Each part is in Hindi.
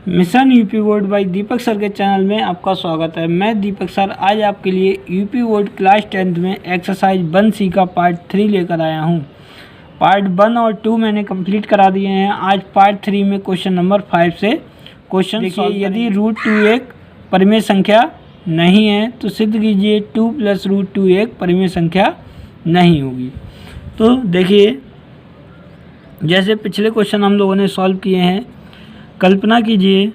Mission UP board by Deepak sir के चैनल में आपका स्वागत है। मैं दीपक सर आज आपके लिए यूपी बोर्ड क्लास 10th में एक्सरसाइज 1C का पार्ट 3 लेकर आया हूं। पार्ट 1 और 2 मैंने कंप्लीट करा दिए हैं। आज पार्ट 3 में क्वेश्चन नंबर 5 से क्वेश्चन देखिए। यदि √2 एक परिमेय संख्या नहीं है तो सिद्ध कीजिए 2 + √2 एक परिमेय संख्या नहीं होगी। तो देखिए, जैसे पिछले क्वेश्चन हम लोगों ने सॉल्व किए हैं, कल्पना कीजिए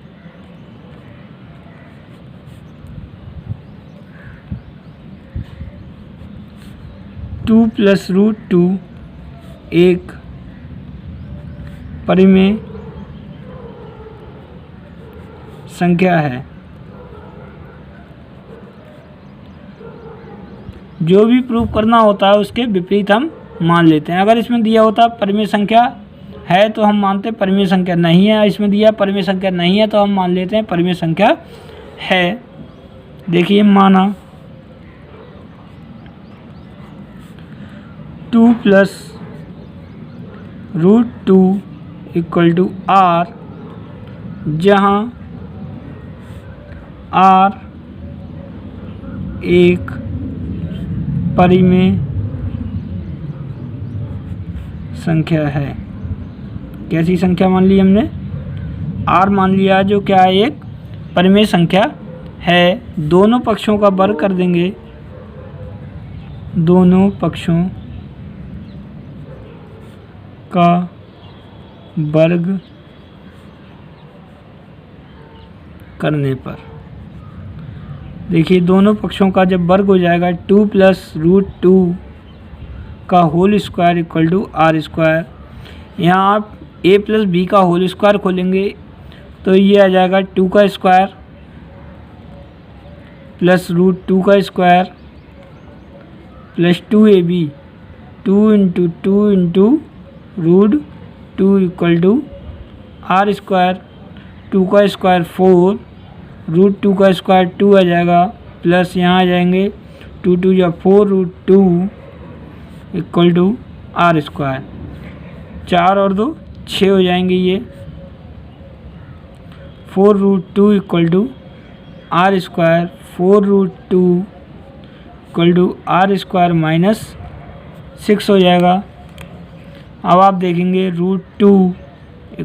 टू + √2 एक परिमेय संख्या है। जो भी प्रूव करना होता है उसके विपरीत हम मान लेते हैं। अगर इसमें दिया होता परिमेय संख्या है तो हम मानते परिमेय संख्या नहीं है। इसमें दिया परिमेय संख्या नहीं है तो हम मान लेते हैं परिमेय संख्या है। देखिए, माना 2 + √2 = r, जहाँ r एक परिमेय संख्या है। कैसी संख्या मान ली हमने? r मान लिया, जो क्या है, एक परिमेय संख्या है। दोनों पक्षों का वर्ग कर देंगे, दोनों पक्षों का वर्ग करने पर देखिए, दोनों पक्षों का जब वर्ग हो जाएगा 2 + √2 का होल स्क्वायर = r²। यहाँ आप a + b का होल स्क्वायर खोलेंगे तो ये आ जाएगा 2 का स्क्वायर + √2 का स्क्वायर + 2ab, 2 × 2 × √2 = r²। 2 का स्क्वायर 4, √2 का स्क्वायर 2 आ जाएगा, प्लस यहाँ आ जाएंगे 2 × 2 या 4 √2 = r²। 4 और 2 6 हो जाएंगे। ये 4 √2 = r²। 4 √2 = r² - 6 हो जाएगा। अब आप देखेंगे √2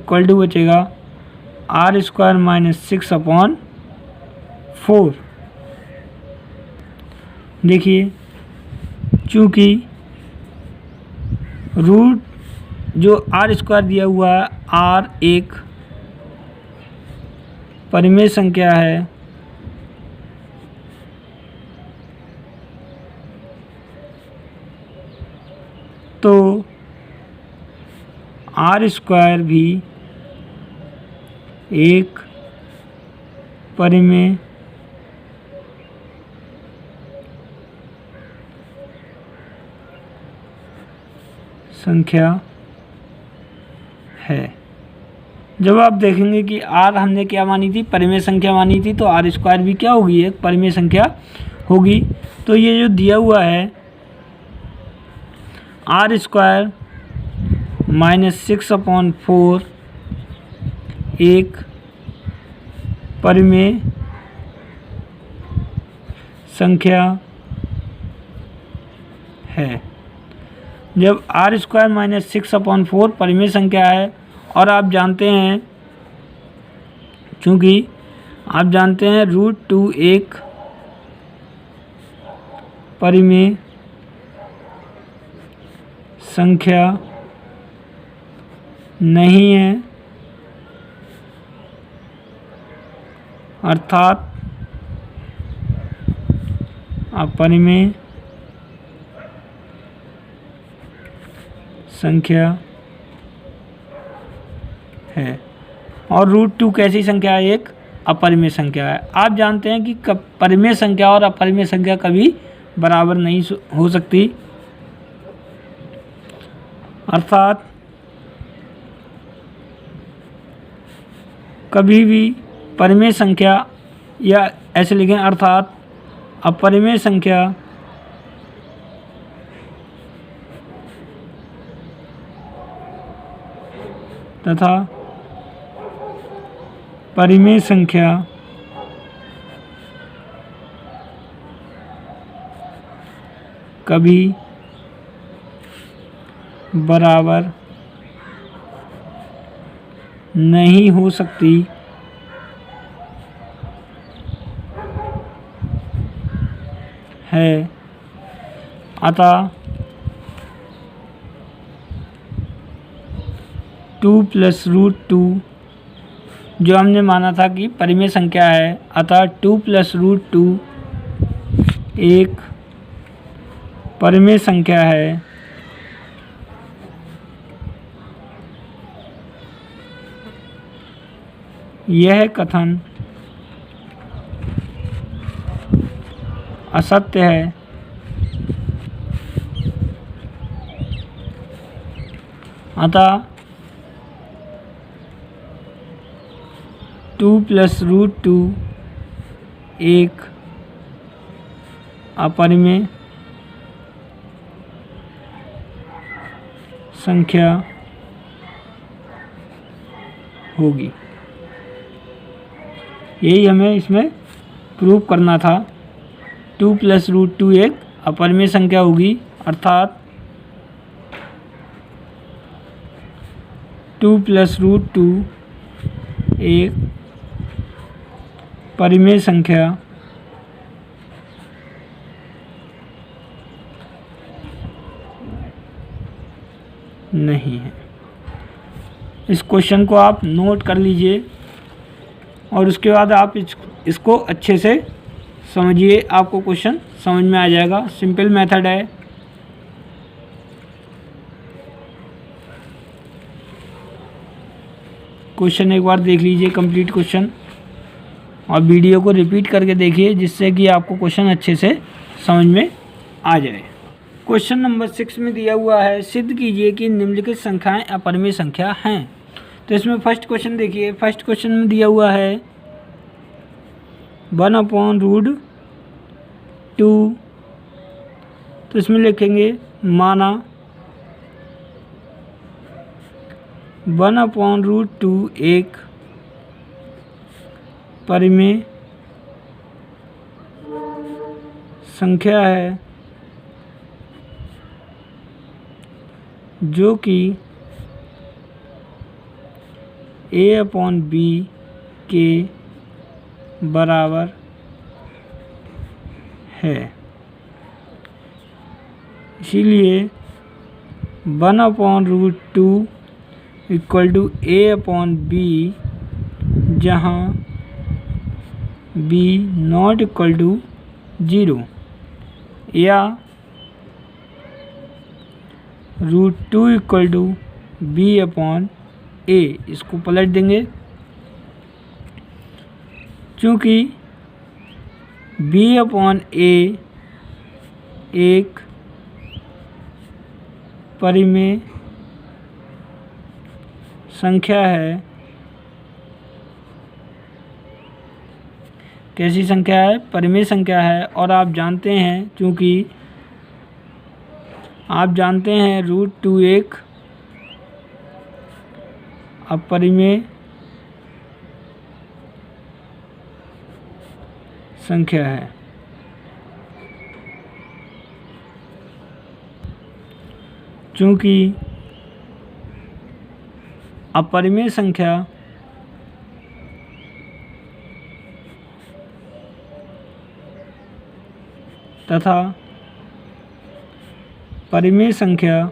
= बचेगा r² - 6/4। देखिए, चूँकि रूट जो r² दिया हुआ है, r एक परिमेय संख्या है, तो r² भी एक परिमेय संख्या है। जब आप देखेंगे कि r हमने क्या मानी थी, परिमेय संख्या मानी थी, तो r² भी क्या होगी, एक परिमेय संख्या होगी। तो ये जो दिया हुआ है r² - 6/4 एक परिमेय संख्या है। जब r² - 6/4 परिमेय संख्या है, और आप जानते हैं, चूँकि आप जानते हैं √2 एक परिमेय संख्या नहीं है, अर्थात अपरिमेय संख्या है। और √2 कैसी संख्या है, एक अपरिमेय संख्या है। आप जानते हैं कि परिमेय संख्या और अपरिमेय संख्या कभी बराबर नहीं हो सकती, अर्थात कभी भी परिमेय संख्या, या ऐसे लिखें, अर्थात अपरिमेय संख्या तथा परिमेय संख्या कभी बराबर नहीं हो सकती है, अतः 2 + √2 जो हमने माना था कि परिमेय संख्या है, अतः 2 + √2 एक परिमेय संख्या है। यह कथन असत्य है, अतः 2 + √2 एक अपरिमेय संख्या होगी। यही हमें इसमें प्रूव करना था। 2 + √2 एक अपरिमेय संख्या होगी, अर्थात 2 + √2 एक परिमेय संख्या नहीं है। इस क्वेश्चन को आप नोट कर लीजिए और उसके बाद आप इसको अच्छे से समझिए, आपको क्वेश्चन समझ में आ जाएगा। सिंपल मेथड है। क्वेश्चन एक बार देख लीजिए कंप्लीट क्वेश्चन और वीडियो को रिपीट करके देखिए, जिससे कि आपको क्वेश्चन अच्छे से समझ में आ जाए। क्वेश्चन नंबर 6 में दिया हुआ है, सिद्ध कीजिए कि निम्नलिखित संख्याएं अपरिमेय संख्या हैं। तो इसमें फर्स्ट क्वेश्चन देखिए। फर्स्ट क्वेश्चन में दिया हुआ है 1/√2। तो इसमें लिखेंगे माना 1/√2 एक परिमेय संख्या है जो कि a/b के बराबर है। इसीलिए 1/√2 = a/b, जहाँ b ≠ 0, या √2 = b/a। इसको पलट देंगे, चूँकि b/a एक परिमेय संख्या है। कैसी संख्या है? परिमेय संख्या है। और आप जानते हैं, चूँकि आप जानते हैं √2 एक अपरिमेय संख्या है। चूँकि अपरिमेय संख्या तथा परिमेय संख्या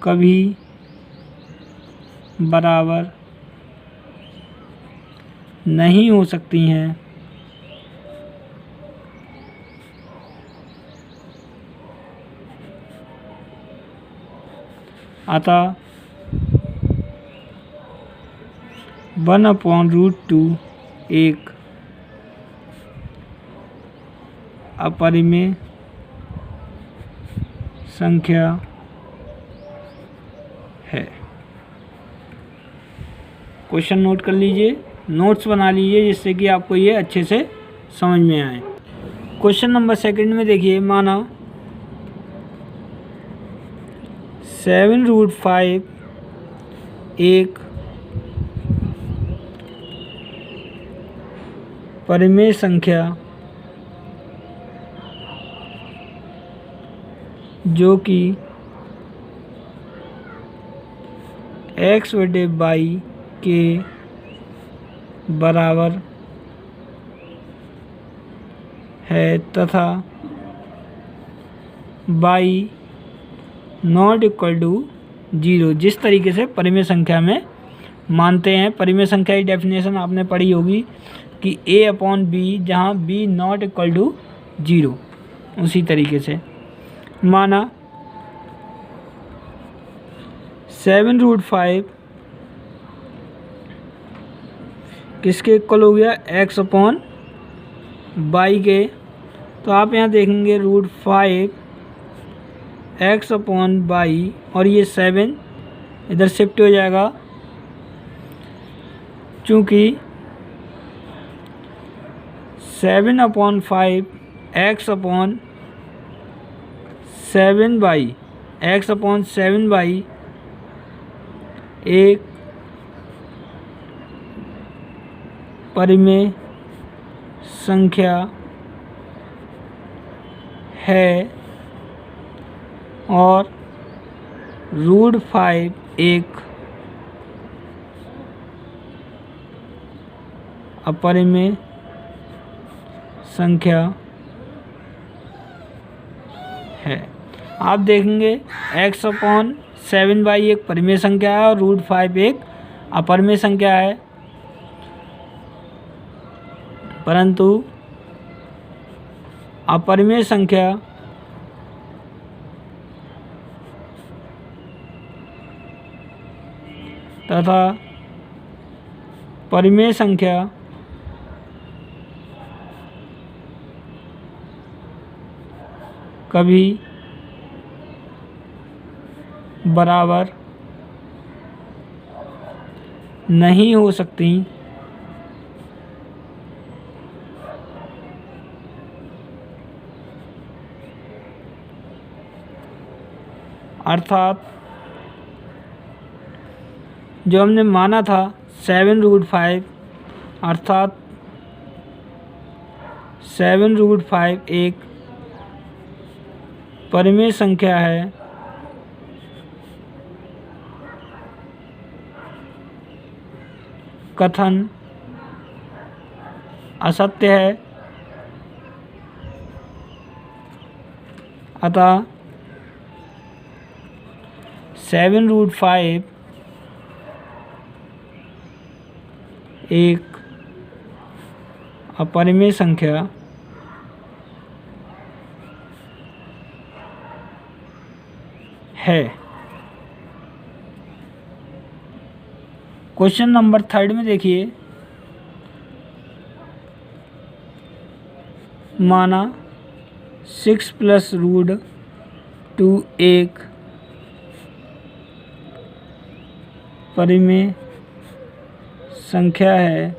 कभी बराबर नहीं हो सकती हैं, अतः 1/√2 एक अपरिमेय संख्या है। क्वेश्चन नोट कर लीजिए, नोट्स बना लीजिए, जिससे कि आपको ये अच्छे से समझ में आए। क्वेश्चन नंबर 2 में देखिए, माना 7√5 एक परिमेय संख्या जो कि x/y के बराबर है तथा y नॉट इक्वल टू 0। जिस तरीके से परिमेय संख्या में मानते हैं, परिमेय संख्या की डेफिनेशन आपने पढ़ी होगी कि a/b, जहाँ b नॉट इक्वल टू 0। उसी तरीके से माना 7√5 किसके इक्वल हो गया, x/y के। तो आप यहाँ देखेंगे √5 x/y और ये 7 इधर शिफ्ट हो जाएगा, चूँकि 7/5 x/7y एक परिमेय संख्या है और √5 एक अपरिमेय संख्या है। आप देखेंगे x/7y एक परिमेय संख्या है और √5 एक अपरिमेय संख्या है, परंतु अपरिमेय संख्या तथा परिमेय संख्या कभी बराबर नहीं हो सकती, अर्थात जो हमने माना था 7√5, अर्थात 7√5 एक परिमेय संख्या है, कथन असत्य है। अतः 7√5 एक अपरिमेय संख्या है। क्वेश्चन नंबर 3 में देखिए, माना 6 + √2 एक परिमेय संख्या है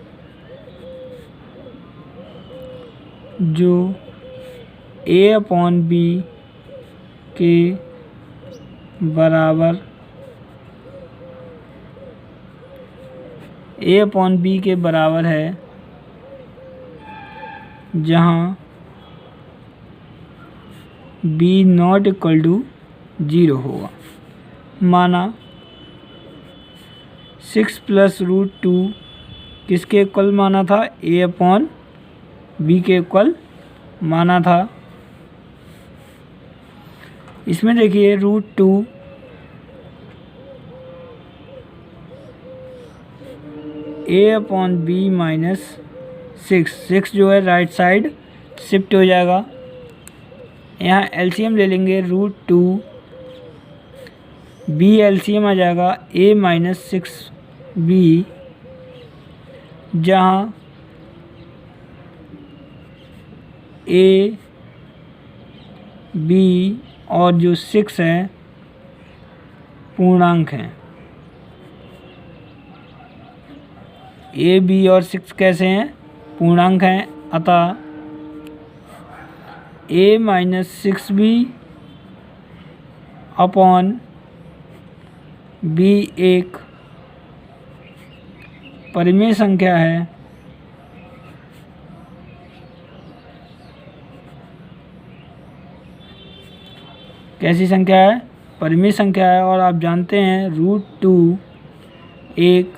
जो a/b के बराबर a/b के बराबर है, जहाँ b नॉट इक्वल टू 0 होगा। माना 6 + √2 किसके इक्वल माना था, a/b के इक्वल माना था। इसमें देखिए √2 a/b - 6 जो है राइट साइड शिफ्ट हो जाएगा। यहाँ एलसीएम ले लेंगे, √2 b एलसीएम आ जाएगा a - 6b, जहाँ a, b और जो 6 है पूर्णांक हैं। a, b और 6 कैसे हैं, पूर्णांक हैं। अतः a - 6b अपॉन बी एक परिमेय संख्या है कैसी संख्या है? परिमेय संख्या है। और आप जानते हैं √2 एक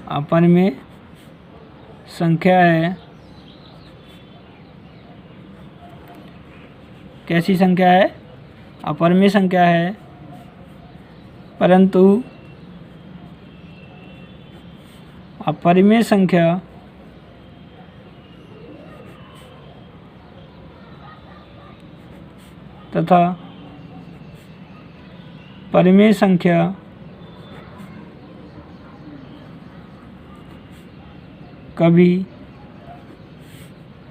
अपरिमेय संख्या है। कैसी संख्या है? अपरिमेय संख्या है, परंतु अपरिमेय संख्या तथा परिमेय संख्या कभी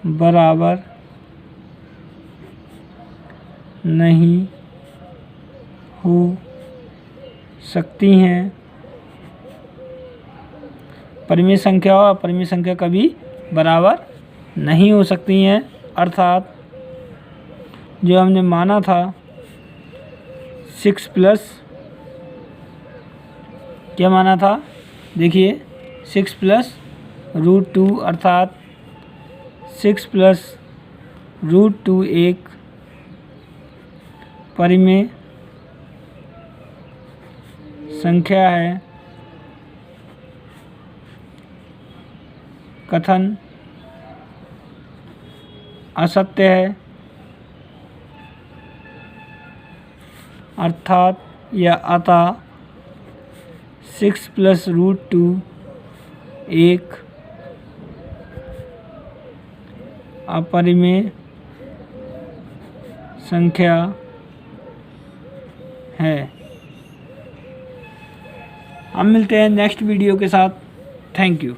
बराबर नहीं हो सकती हैं। परिमेय संख्या और अपरिमेय संख्या कभी बराबर नहीं हो सकती हैं, अर्थात जो हमने माना था 6 प्लस क्या माना था? देखिए 6 प्लस √2 अर्थात 6 प्लस √2 एक परिमेय संख्या है। कथन असत्य है, अर्थात या अतः 6 प्लस √2 एक अपरिमेय संख्या है। हम मिलते हैं नेक्स्ट वीडियो के साथ। Thank you.